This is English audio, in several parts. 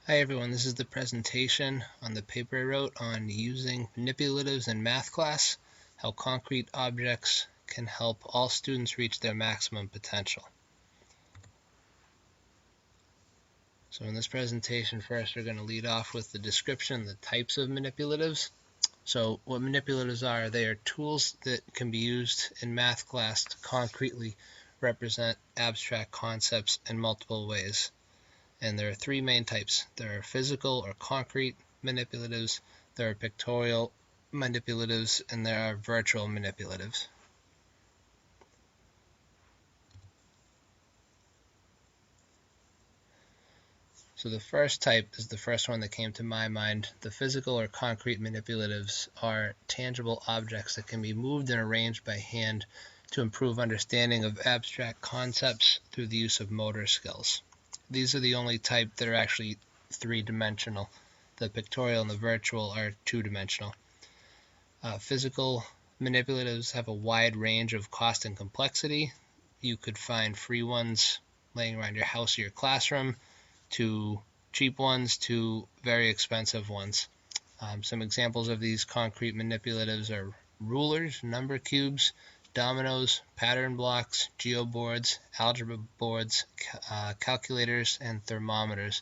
Hi everyone, this is the presentation on the paper I wrote on using manipulatives in math class, how concrete objects can help all students reach their maximum potential. So in this presentation, first we're going to lead off with the description, the types of manipulatives. So what manipulatives are, they are tools that can be used in math class to concretely represent abstract concepts in multiple ways. And there are three main types. There are physical or concrete manipulatives, there are pictorial manipulatives, and there are virtual manipulatives. So the first type is the first one that came to my mind. The physical or concrete manipulatives are tangible objects that can be moved and arranged by hand to improve understanding of abstract concepts through the use of motor skills. These are the only type that are actually three-dimensional. The pictorial and the virtual are two-dimensional. Physical manipulatives have a wide range of cost and complexity. You could find free ones laying around your house or your classroom, to cheap ones to very expensive ones. Some examples of these concrete manipulatives are rulers, number cubes, dominoes, pattern blocks, geoboards, algebra boards, calculators, and thermometers.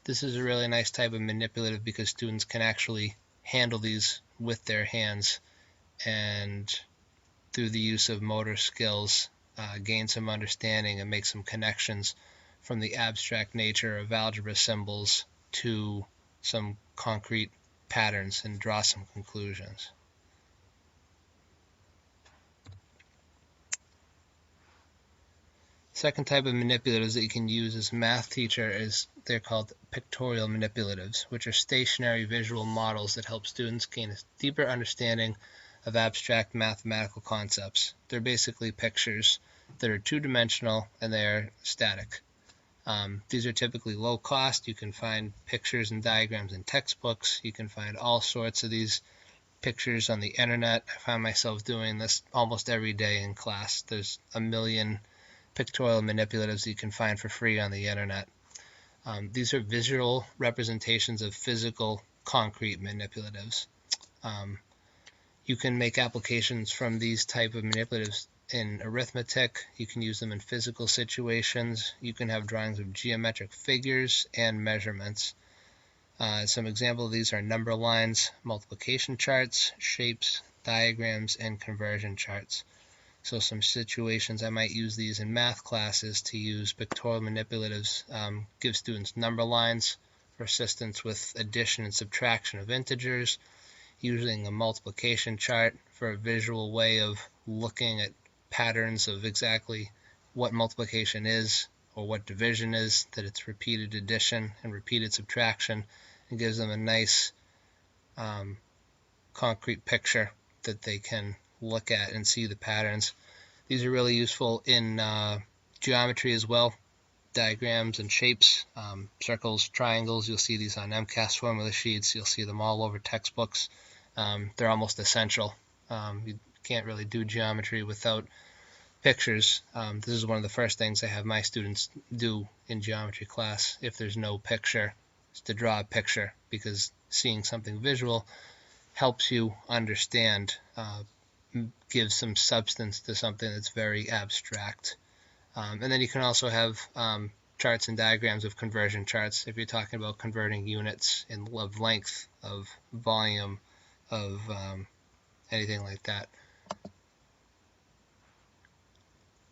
This is a really nice type of manipulative because students can actually handle these with their hands and through the use of motor skills gain some understanding and make some connections from the abstract nature of algebra symbols to some concrete patterns and draw some conclusions. Second type of manipulatives that you can use as a math teacher is they're called pictorial manipulatives, which are stationary visual models that help students gain a deeper understanding of abstract mathematical concepts. They're basically pictures that are two-dimensional and they are static. These are typically low cost. You can find pictures and diagrams in textbooks. You can find all sorts of these pictures on the internet. I find myself doing this almost every day in class. There's a million pictorial manipulatives you can find for free on the internet. These are visual representations of physical concrete manipulatives. You can make applications from these type of manipulatives in arithmetic. You can use them in physical situations. You can have drawings of geometric figures and measurements. Some examples of these are number lines, multiplication charts, shapes, diagrams, and conversion charts. So some situations I might use these in math classes to use pictorial manipulatives, give students number lines for assistance with addition and subtraction of integers, using a multiplication chart for a visual way of looking at patterns of exactly what multiplication is or what division is, that it's repeated addition and repeated subtraction, and gives them a nice concrete picture that they can look at and see the patterns. These are really useful in geometry as well, diagrams and shapes, circles, triangles. You'll see these on MCAS formula sheets. You'll see them all over textbooks. They're almost essential. You can't really do geometry without pictures. This is one of the first things I have my students do in geometry class if there's no picture, is to draw a picture, because seeing something visual helps you understand, gives some substance to something that's very abstract. And then you can also have charts and diagrams of conversion charts if you're talking about converting units of length, of volume, of anything like that.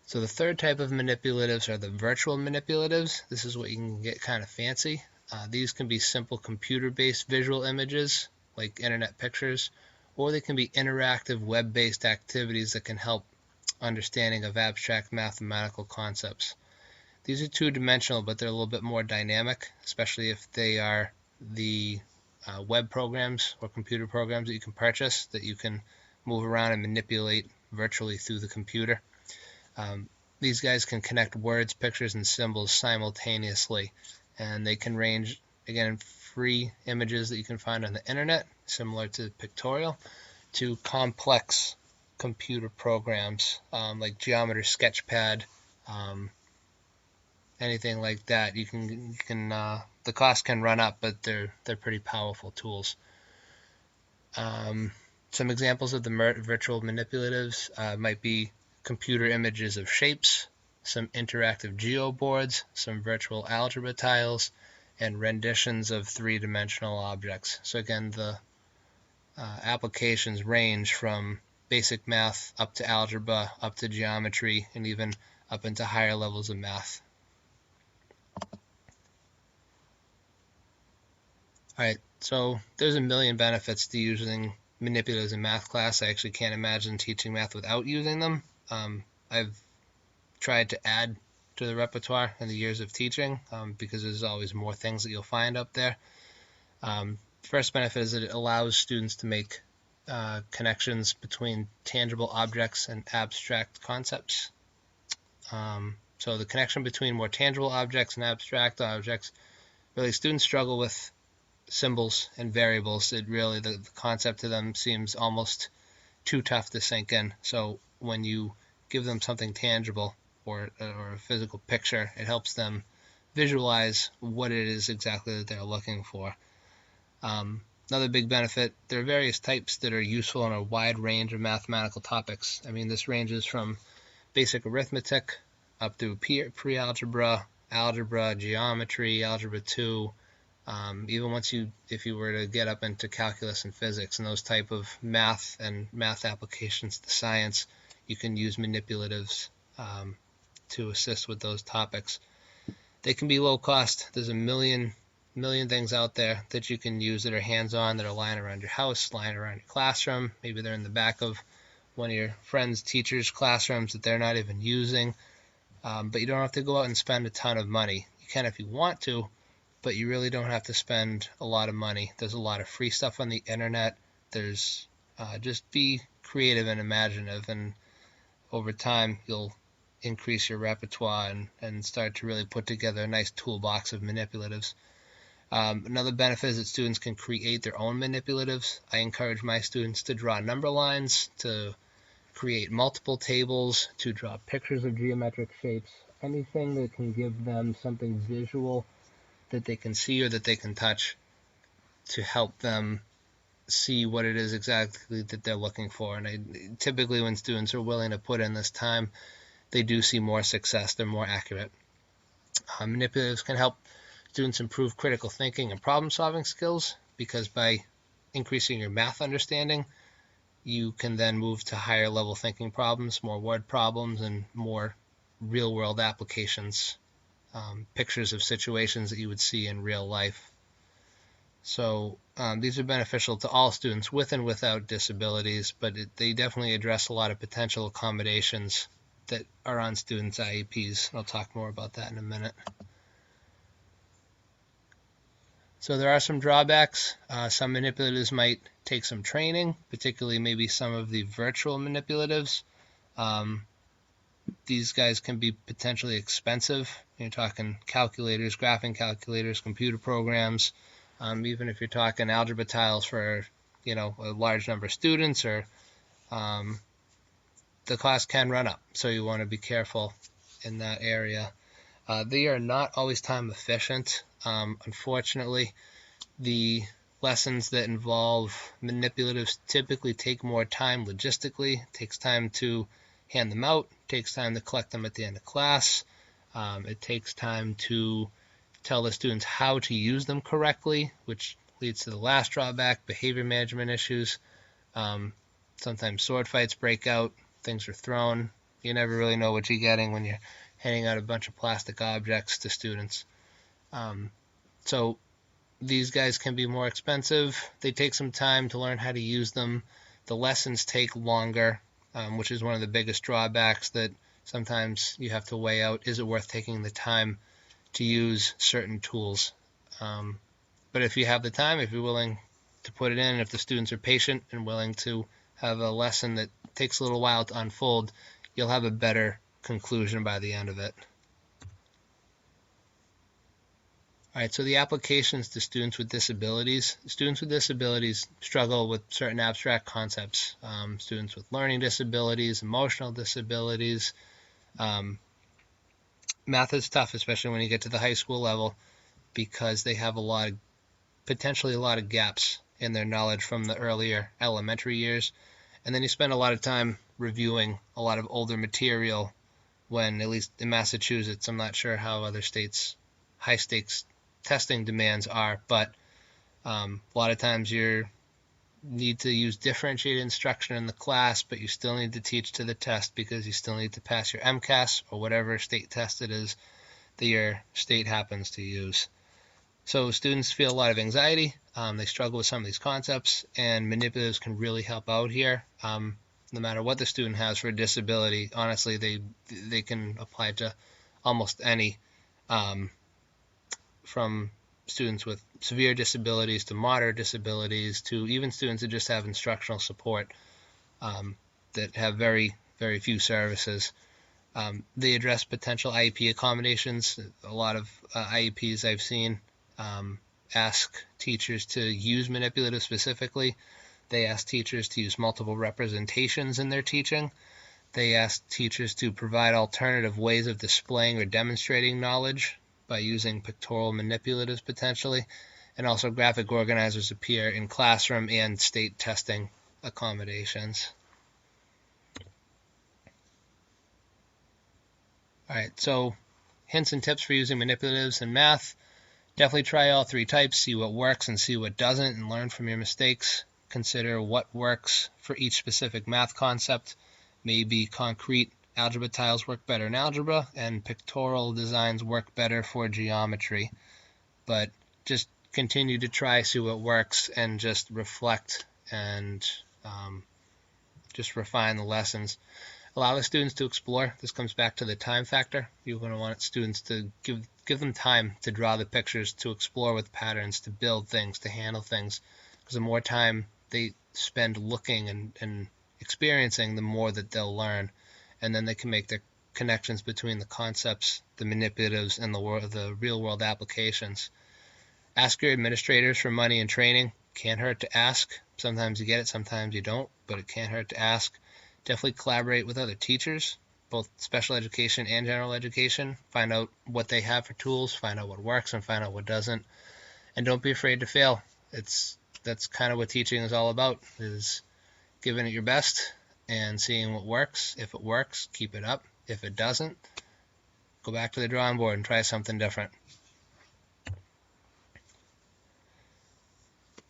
So the third type of manipulatives are the virtual manipulatives. This is what you can get kind of fancy. These can be simple computer-based visual images like internet pictures, or they can be interactive web-based activities that can help understanding of abstract mathematical concepts. These are two-dimensional, but they're a little bit more dynamic, especially if they are the web programs or computer programs that you can purchase that you can move around and manipulate virtually through the computer. These guys can connect words, pictures, and symbols simultaneously, and they can range, again, free images that you can find on the internet, similar to pictorial, to complex computer programs like Geometry Sketchpad, anything like that, the cost can run up, but they're pretty powerful tools. Some examples of the virtual manipulatives might be computer images of shapes, some interactive geoboards, some virtual algebra tiles, and renditions of three-dimensional objects. So again, the applications range from basic math up to algebra, up to geometry, and even up into higher levels of math. All right, so there's a million benefits to using manipulatives in math class. I actually can't imagine teaching math without using them. I've tried to add to the repertoire in the years of teaching because there's always more things that you'll find up there. First benefit is that it allows students to make connections between tangible objects and abstract concepts. So the connection between more tangible objects and abstract objects, really students struggle with symbols and variables. The concept to them seems almost too tough to sink in. So when you give them something tangible or a physical picture, it helps them visualize what it is exactly that they're looking for. Another big benefit, there are various types that are useful in a wide range of mathematical topics. I mean, this ranges from basic arithmetic up through pre-algebra, algebra, geometry, algebra 2, even if you were to get up into calculus and physics and those type of math and math applications to science, you can use manipulatives to assist with those topics. They can be low cost. There's a million things out there that you can use that are hands-on, that are lying around your house, lying around your classroom. Maybe they're in the back of one of your friends' teachers' classrooms that they're not even using. But you don't have to go out and spend a ton of money. You can if you want to, but you really don't have to spend a lot of money. There's a lot of free stuff on the internet. There's just be creative and imaginative, and over time you'll increase your repertoire and start to really put together a nice toolbox of manipulatives. Another benefit is that students can create their own manipulatives. I encourage my students to draw number lines, to create multiple tables, to draw pictures of geometric shapes, anything that can give them something visual that they can see or that they can touch to help them see what it is exactly that they're looking for. And typically when students are willing to put in this time, they do see more success. They're more accurate. Manipulatives can help students improve critical thinking and problem-solving skills because by increasing your math understanding, you can then move to higher level thinking problems, more word problems, and more real-world applications, pictures of situations that you would see in real life. So these are beneficial to all students with and without disabilities, but they definitely address a lot of potential accommodations that are on students' IEPs. I'll talk more about that in a minute. So there are some drawbacks. Some manipulatives might take some training, particularly maybe some of the virtual manipulatives. These guys can be potentially expensive. You're talking calculators, graphing calculators, computer programs, even if you're talking algebra tiles for a large number of students, or the cost can run up. So you want to be careful in that area. They are not always time efficient. Unfortunately, the lessons that involve manipulatives typically take more time logistically. It takes time to hand them out. It takes time to collect them at the end of class. It takes time to tell the students how to use them correctly, which leads to the last drawback, behavior management issues. Sometimes sword fights break out, things are thrown. You never really know what you're getting when you're handing out a bunch of plastic objects to students. So these guys can be more expensive. They take some time to learn how to use them. The lessons take longer, which is one of the biggest drawbacks, that sometimes you have to weigh out, is it worth taking the time to use certain tools? But if you have the time, if you're willing to put it in, if the students are patient and willing to have a lesson that takes a little while to unfold, you'll have a better conclusion by the end of it. All right, so the applications to students with disabilities. Students with disabilities struggle with certain abstract concepts. Students with learning disabilities, emotional disabilities, math is tough, especially when you get to the high school level, because they have potentially a lot of gaps in their knowledge from the earlier elementary years. And then you spend a lot of time reviewing a lot of older material when, at least in Massachusetts, I'm not sure how other states' high stakes testing demands are, but a lot of times you need to use differentiated instruction in the class, but you still need to teach to the test because you still need to pass your MCAS or whatever state test it is that your state happens to use. So students feel a lot of anxiety, they struggle with some of these concepts, and manipulatives can really help out here. No matter what the student has for a disability, honestly, they can apply to almost any, from students with severe disabilities to moderate disabilities to even students that just have instructional support, that have very, very few services. They address potential IEP accommodations. A lot of IEPs I've seen ask teachers to use manipulatives specifically. They ask teachers to use multiple representations in their teaching. They ask teachers to provide alternative ways of displaying or demonstrating knowledge by using pictorial manipulatives potentially, and also graphic organizers appear in classroom and state testing accommodations. All right, so hints and tips for using manipulatives in math. Definitely try all three types, see what works and see what doesn't, and learn from your mistakes. Consider what works for each specific math concept. Maybe concrete algebra tiles work better in algebra, and pictorial designs work better for geometry. But just continue to try, see what works, and just reflect and just refine the lessons. Allow the students to explore. This comes back to the time factor. You're going to want students to give them time to draw the pictures, to explore with patterns, to build things, to handle things. Because the more time they spend looking and experiencing, the more that they'll learn. And then they can make their connections between the concepts, the manipulatives, and the real-world applications. Ask your administrators for money and training. Can't hurt to ask. Sometimes you get it, sometimes you don't, but it can't hurt to ask. Definitely collaborate with other teachers, both special education and general education. Find out what they have for tools, find out what works, and find out what doesn't. And don't be afraid to fail. That's kind of what teaching is all about, is giving it your best and seeing what works. If it works, keep it up. If it doesn't, go back to the drawing board and try something different.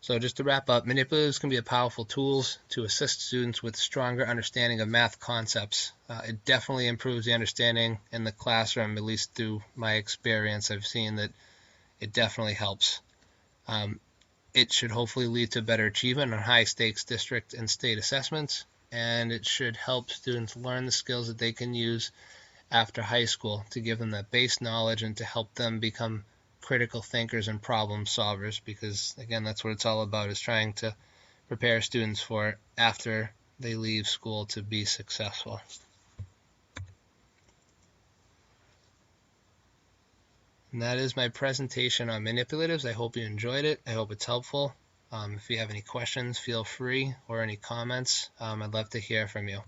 So just to wrap up, manipulatives can be powerful tools to assist students with stronger understanding of math concepts. It definitely improves the understanding in the classroom, at least through my experience. I've seen that it definitely helps. It should hopefully lead to better achievement on high-stakes district and state assessments, and it should help students learn the skills that they can use after high school to give them that base knowledge and to help them become critical thinkers and problem solvers, because again, that's what it's all about, is trying to prepare students for after they leave school to be successful. And that is my presentation on manipulatives. I hope you enjoyed it. I hope it's helpful. If you have any questions, feel free, or any comments. I'd love to hear from you.